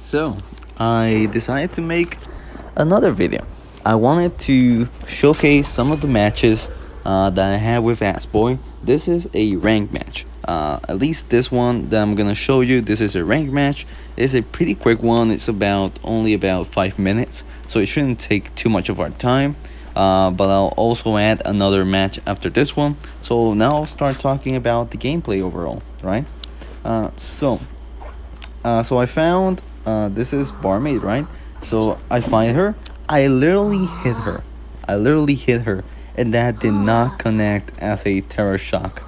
So, I decided to make another video. I wanted to showcase some of the matches that I had with Boy. This is a ranked match. At least this one that I'm gonna show you, this is a ranked match. It's a pretty quick one. It's only about 5 minutes, so it shouldn't take too much of our time. But I'll also add another match after this one. So now I'll start talking about the gameplay overall, right? So I found this is barmaid, right? So I find her. I literally hit her. And that did not connect as a terror shock.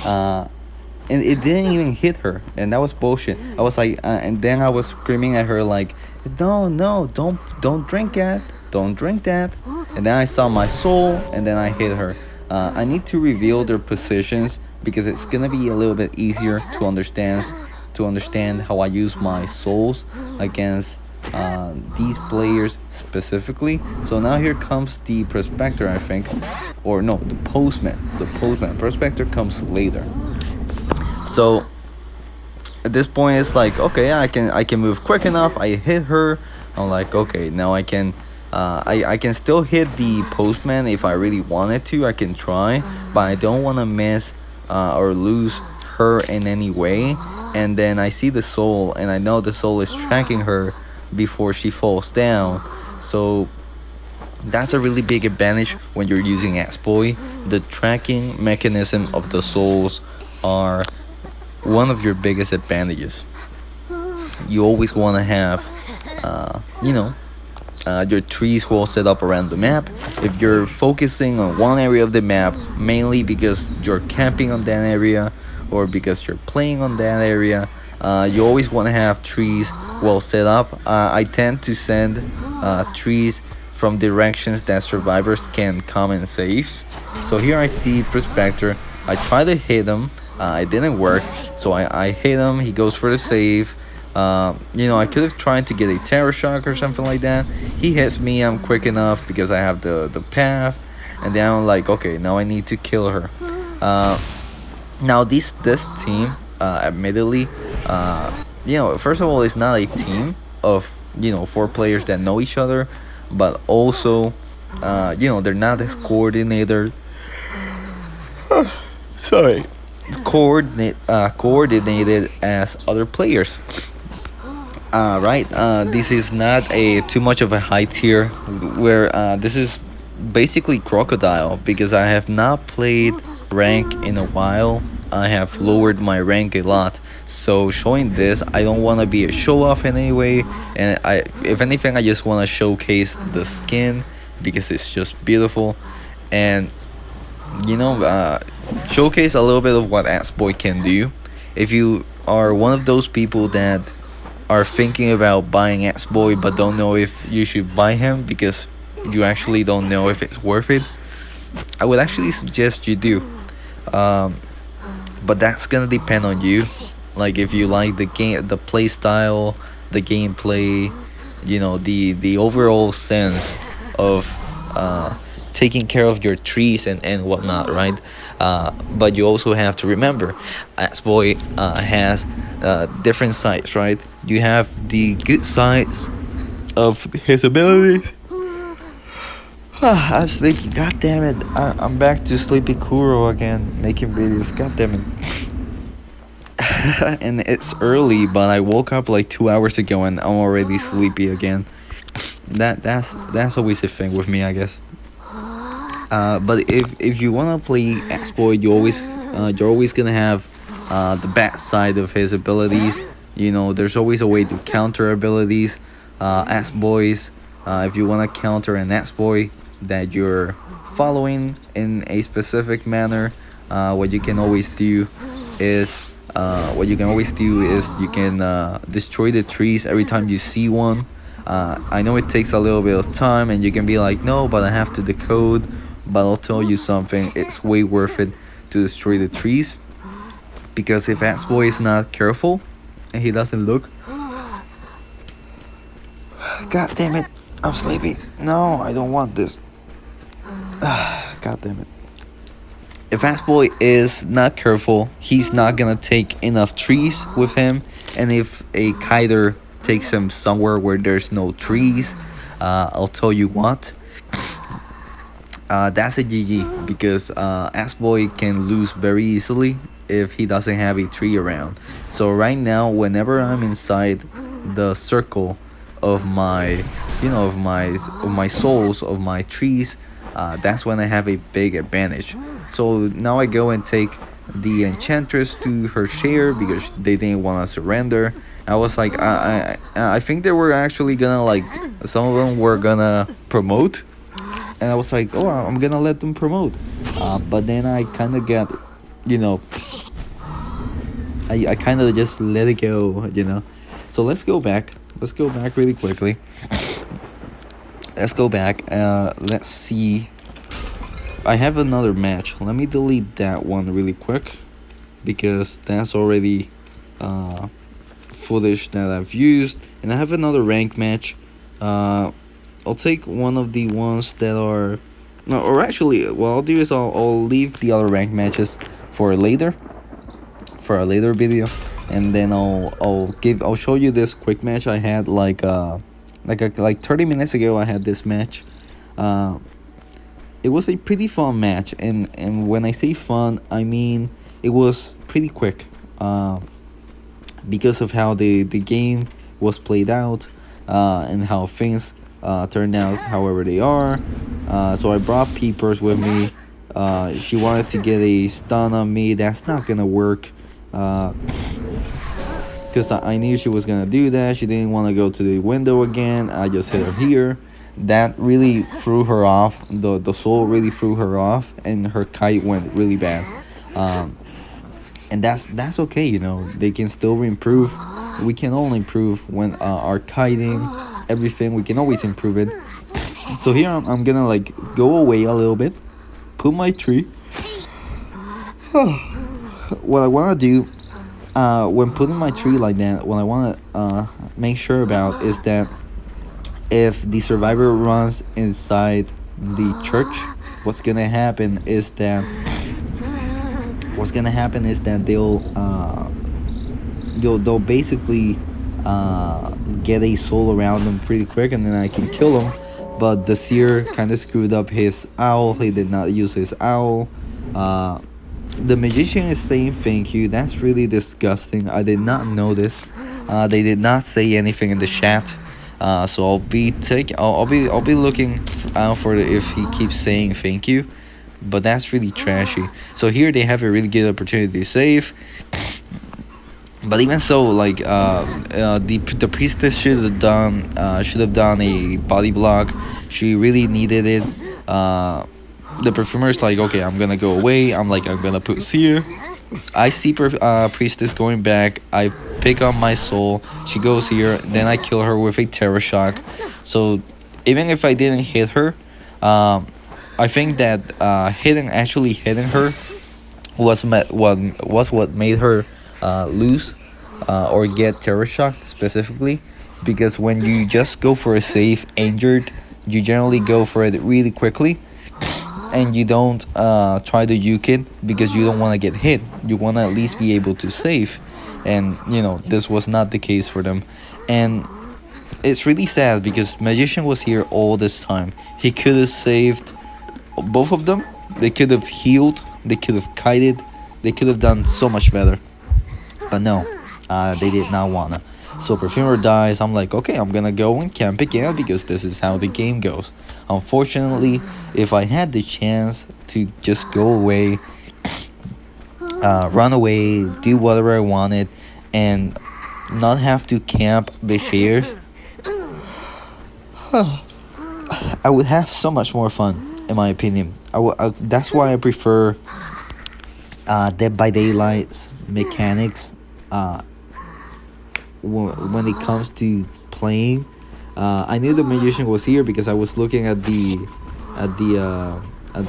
And it didn't even hit her, and that was bullshit. I was like, and then I was screaming at her like, no, don't drink that, don't drink that. And then I saw my soul, and then I hit her. I need to reveal their positions because it's gonna be a little bit easier to understand how I use my souls against these players specifically. So now here comes the prospector, I think, or no, the postman. Prospector comes later. So at this point it's like, okay, I can move quick enough. I hit her. I'm like, okay, now I can still hit the postman if I really wanted to. I can try, but I don't want to miss or lose her in any way. And then I see the soul, and I know the soul is tracking her before she falls down. So that's a really big advantage when you're using Boy. The tracking mechanism of the souls are one of your biggest advantages. You always want to have your trees well set up around the map. If you're focusing on one area of the map, mainly because you're camping on that area or because you're playing on that area, you always want to have trees well set up. I tend to send trees from directions that survivors can come and save. So here I see Prospector. I try to hit him. It didn't work, so I hit him. He goes for the save. I could have tried to get a terror shock or something like that. He hits me. I'm quick enough because I have the path, and then I'm like, okay, now I need to kill her. Now this team, admittedly, first of all, it's not a team of 4 players that know each other, but also, they're not as coordinated. Sorry. Coordinated as other players. Right. This is not too much of a high tier where this is basically crocodile because I have not played rank in a while. I have lowered my rank a lot, so showing this, I don't want to be a show off in any way, and if anything, I just want to showcase the skin because it's just beautiful, and showcase a little bit of what Boy can do. If you are one of those people that are thinking about buying Boy but don't know if you should buy him because you actually don't know if it's worth it, I would actually suggest you do. But that's gonna depend on you. Like if you like the game, the play style, the gameplay, the overall sense of taking care of your trees and whatnot, right? But you also have to remember, Boy has different sides, right? You have the good sides of his abilities. I'm sleepy. God damn it! I'm back to Sleepy Kuro again, making videos. God damn it! And it's early, but I woke up like 2 hours ago, and I'm already sleepy again. That's always a thing with me, I guess. But if you wanna play Boy, you're always gonna have the bad side of his abilities. There's always a way to counter abilities. Boys, if you wanna counter an Boy that you're following in a specific manner, what you can always do is you can destroy the trees every time you see one. I know it takes a little bit of time, and you can be like, no, but I have to decode. But I'll tell you something, it's way worth it to destroy the trees, because if Boy is not careful and he doesn't look, god damn it, I'm sleepy. No, I don't want this. God damn it. If Boy is not careful, he's not gonna take enough trees with him, and if a kiter takes him somewhere where there's no trees, I'll tell you what, that's a GG, because Ass Boy can lose very easily if he doesn't have a tree around. So right now, whenever I'm inside the circle of my, of my souls, of my trees, that's when I have a big advantage. So now I go and take the Enchantress to her chair because they didn't want to surrender. I was like, I think they were actually gonna, like, some of them were gonna promote, and I was like, oh, I'm gonna let them promote. But then I kind of get, you know, I kind of just let it go, you know. So let's go back. Let's go back really quickly. Let's go back. Let's see. I have another match. Let me delete that one really quick, because that's already footage that I've used. And I have another rank match. I'll take one of the ones that are, no, or actually, what I'll do is I'll leave the other rank matches for later, for a later video, and then I'll show you this quick match I had like 30 minutes ago. I had this match. It was a pretty fun match, and when I say fun, I mean it was pretty quick, because of how the game was played out, and how things turned out however they are. So I brought Peepers with me. She wanted to get a stun on me. That's not gonna work, because I knew she was gonna do that. She didn't want to go to the window again. I just hit her here. That really threw her off. The soul really threw her off, and her kite went really bad. And that's okay, you know. They can still improve. We can all improve when our kiting, everything. We can always improve it. So here I'm gonna, like, go away a little bit, put my tree. What I wanna do, when putting my tree like that, what I wanna make sure about is that if the survivor runs inside the church, what's gonna happen is that they'll basically get a soul around them pretty quick, and then I can kill them. But the seer kind of screwed up his owl. He did not use his owl. The magician is saying thank you. That's really disgusting. I did not know this. They did not say anything in the chat. So I'll be looking out for it if he keeps saying thank you. But that's really trashy. So here they have a really good opportunity to save. But even so, like, the priestess should have done a body block. She really needed it. The perfumer's like, okay, I'm gonna go away. I'm gonna put Seer. I see priestess going back. I pick up my soul. She goes here. Then I kill her with a terror shock. So even if I didn't hit her, I think that hitting her was what made her lose or get terror shocked specifically, because when you just go for a save injured, you generally go for it really quickly, and you don't try to juke it because you don't want to get hit. You want to at least be able to save, and you know this was not the case for them. And it's really sad because magician was here all this time. He could have saved both of them. They could have healed, they could have kited, they could have done so much better, but no, they did not wanna. So perfumer dies. I'm like, okay, I'm gonna go and camp again because this is how the game goes. Unfortunately, if I had the chance to just go away, run away, do whatever I wanted, and not have to camp the shares, I would have so much more fun, in my opinion. That's why I prefer Dead by Daylight's mechanics when it comes to playing. I knew the magician was here because I was looking at the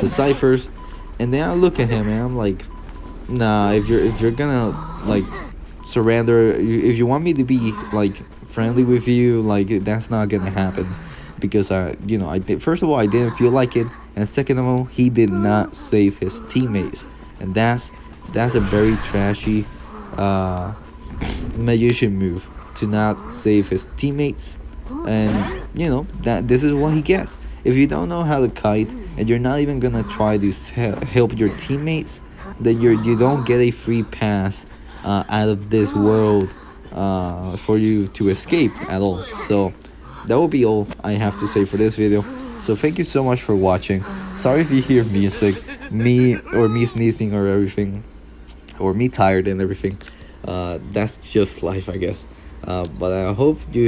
ciphers, and then I look at him and I'm like, nah, if you're gonna like surrender, if you want me to be like friendly with you, like that's not gonna happen, because I did, first of all, I didn't feel like it, and second of all, he did not save his teammates, and that's a very trashy magician move to not save his teammates, and you know that this is what he gets. If you don't know how to kite and you're not even gonna try to help your teammates, then you don't get a free pass out of this world for you to escape at all. So that will be all I have to say for this video. So thank you so much for watching. Sorry if you hear music, me sneezing or everything, or me tired and everything. That's just life, I guess. But I hope you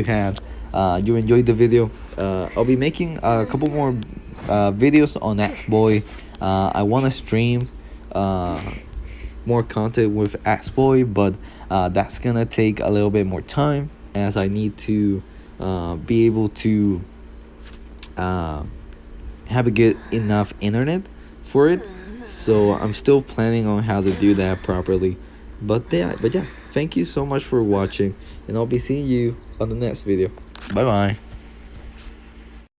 enjoyed the video. I'll be making a couple more videos on Xboy. I want to stream more content with Xboy, but that's gonna take a little bit more time, as I need to be able to have a good enough internet for it. So I'm still planning on how to do that properly. But yeah, thank you so much for watching, and I'll be seeing you on the next video. Bye bye.